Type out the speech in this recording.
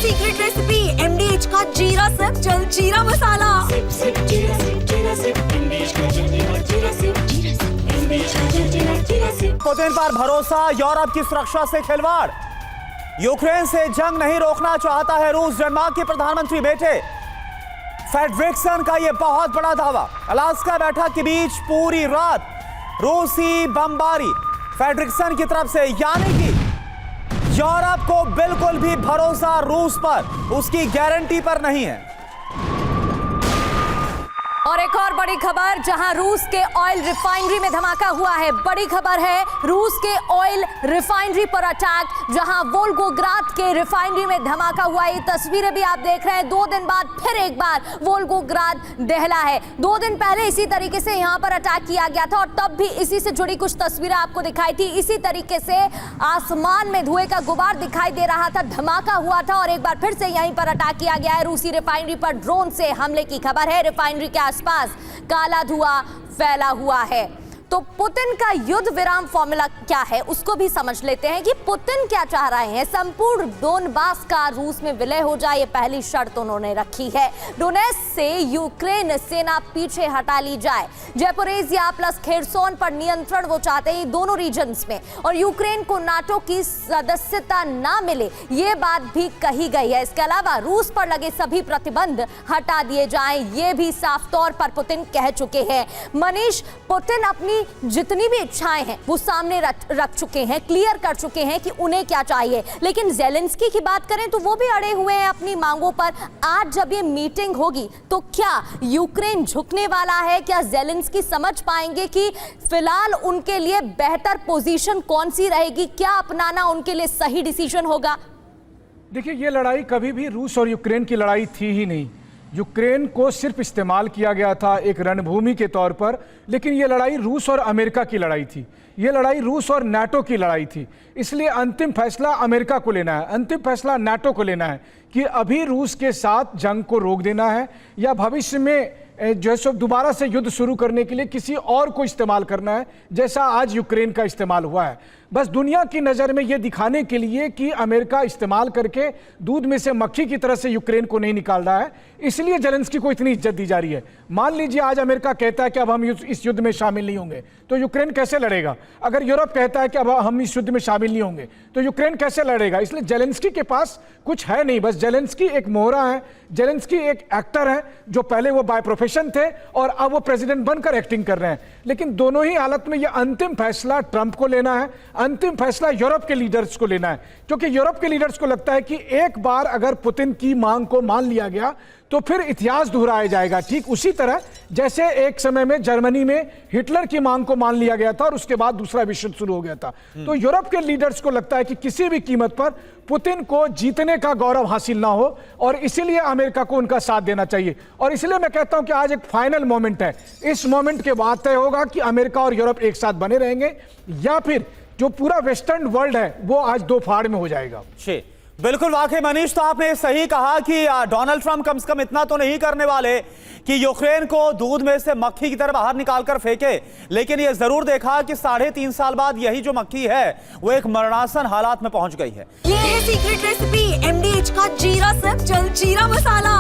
Secret recipe MDH का जीरा SIP jaljeera मसाला। Putin पर भरोसा, यूरोप की सुरक्षा से खिलवाड़। यूक्रेन से जंग नहीं रोकना चाहता है रूस। डेनमार्क के प्रधानमंत्री बेटे फ्रेडरिक्सन का यह बहुत बड़ा दावा। अलास्का बैठक के बीच पूरी रात रूसी बमबारी फ्रेडरिक्सन की तरफ से, यानी कि यूरोप को बिल्कुल भी भरोसा रूस पर, उसकी गारंटी पर नहीं है। और एक और बड़ी खबर, जहां रूस के ऑयल रिफाइनरी में धमाका हुआ है। बड़ी खबर है, रूस के ऑयल रिफाइनरी पर अटैक, जहां वोल्गोग्राद के रिफाइनरी में धमाका हुआ। ये तस्वीरें भी आप देख रहे हैं। 2 दिन बाद फिर एक बार वोल्गोग्राद दहला है। 2 दिन पहले इसी तरीके से यहां पर अटैक किया गया था और तब भी इसी से जुड़ी कुछ तस्वीरें आपको दिखाई थी। इसी तरीके से आसमान में धुएं का गुबार दिखाई दे रहा था, धमाका हुआ था और एक बार फिर से यहीं पर अटैक किया गया है। रूसी रिफाइनरी पर ड्रोन से हमले की खबर है। रिफाइनरी के आसपास काला धुआं फैला हुआ है। तो पुतिन का युद्ध विराम फॉर्मूला क्या है, उसको भी समझ लेते हैं कि पुतिन क्या चाह रहे हैं। संपूर्ण डोनबास का रूस में विलय हो जाए, ये पहली शर्त उन्होंने रखी है। डोनेट्स्क से यूक्रेन सेना पीछे हटा ली जाए। ज़ैपोरिज़िया प्लस खेरसोन पर नियंत्रण वो चाहते हैं दोनों रीजन्स में, और यूक्रेन को नाटो की सदस्यता ना मिले, ये बात भी कही गई है। इसके अलावा रूस पर लगे सभी प्रतिबंध हटा दिए जाएं, ये भी साफ तौर पर पुतिन कह चुके हैं। मनीष, पुतिन अपनी जितनी भी इच्छाएं हैं वो सामने रख चुके हैं, क्लियर कर चुके हैं कि उन्हें क्या चाहिए। लेकिन ज़ेलेंस्की की बात करें तो वो भी अड़े हुए हैं अपनी मांगों पर। आज जब ये मीटिंग होगी तो क्या यूक्रेन झुकने वाला है? क्या ज़ेलेंस्की समझ पाएंगे कि फिलहाल उनके लिए बेहतर पोजीशन कौन सी रहेगी? क्या अपनाना उनके लिए सही डिसीजन होगा? देखिए, ये लड़ाई कभी भी रूस और यूक्रेन की लड़ाई थी ही नहीं। यूक्रेन को सिर्फ इस्तेमाल किया गया था एक रणभूमि के तौर पर, लेकिन ये लड़ाई रूस और अमेरिका की लड़ाई थी। ये लड़ाई रूस और नाटो की लड़ाई थी। इसलिए अंतिम फैसला अमेरिका को लेना है, अंतिम फैसला नाटो को लेना है कि अभी रूस के साथ जंग को रोक देना है या भविष्य में जो है दोबारा से युद्ध शुरू करने के लिए किसी और को इस्तेमाल करना है, जैसा आज यूक्रेन का इस्तेमाल हुआ है। बस दुनिया की नज़र में ये दिखाने के लिए कि अमेरिका इस्तेमाल करके दूध में से मक्खी की तरह से यूक्रेन को नहीं निकाल रहा है, इसलिए ज़ेलेंस्की को इतनी इज्जत दी जा रही है। मान लीजिए आज अमेरिका कहता है कि अब हम इस युद्ध में शामिल नहीं होंगे, तो यूक्रेन कैसे लड़ेगा? अगर यूरोप कहता है कि अब हम इस युद्ध में शामिल नहीं होंगे, तो यूक्रेन कैसे लड़ेगा? इसलिए ज़ेलेंस्की के पास कुछ है नहीं। बस ज़ेलेंस्की एक मोहरा है, ज़ेलेंस्की एक एक्टर है, जो पहले वो बाय प्रोफेशन थे और अब वो प्रेसिडेंट बनकर एक्टिंग कर रहे हैं। लेकिन दोनों ही हालत में ये अंतिम फैसला ट्रंप को लेना है, अंतिम फैसला यूरोप के लीडर्स को लेना है, क्योंकि यूरोप के लीडर्स को लगता है कि एक बार अगर पुतिन की मांग को मान लिया गया तो फिर इतिहास दोहराया जाएगा। ठीक उसी तरह जैसे एक समय में जर्मनी में हिटलर की मांग को मान लिया गया था और उसके बाद दूसरा विश्व युद्ध शुरू हो गया था। तो यूरोप के लीडर्स को लगता है कि किसी भी कीमत पर पुतिन को जीतने का गौरव हासिल ना हो, और इसीलिए अमेरिका को उनका साथ देना चाहिए। और इसलिए मैं कहता हूं कि आज एक फाइनल मोमेंट है। इस मोमेंट के बाद तय होगा कि अमेरिका और यूरोप एक साथ बने रहेंगे या फिर जो पूरा वेस्टर्न वर्ल्ड है वो आज दो फाड़ में हो जाएगा। बिल्कुल, वाकई मनीष, तो आपने सही कहा कि डोनाल्ड ट्रंप कम से कम इतना तो नहीं करने वाले कि यूक्रेन को दूध में से मक्खी की तरह बाहर निकालकर फेंके, लेकिन यह जरूर देखा कि 3.5 साल बाद यही जो मक्खी है वो एक मरणासन हालात में पहुंच गई है। ये है सीक्रेट रेसिपी MDH का जीरा सिप जलजीरा मसाला।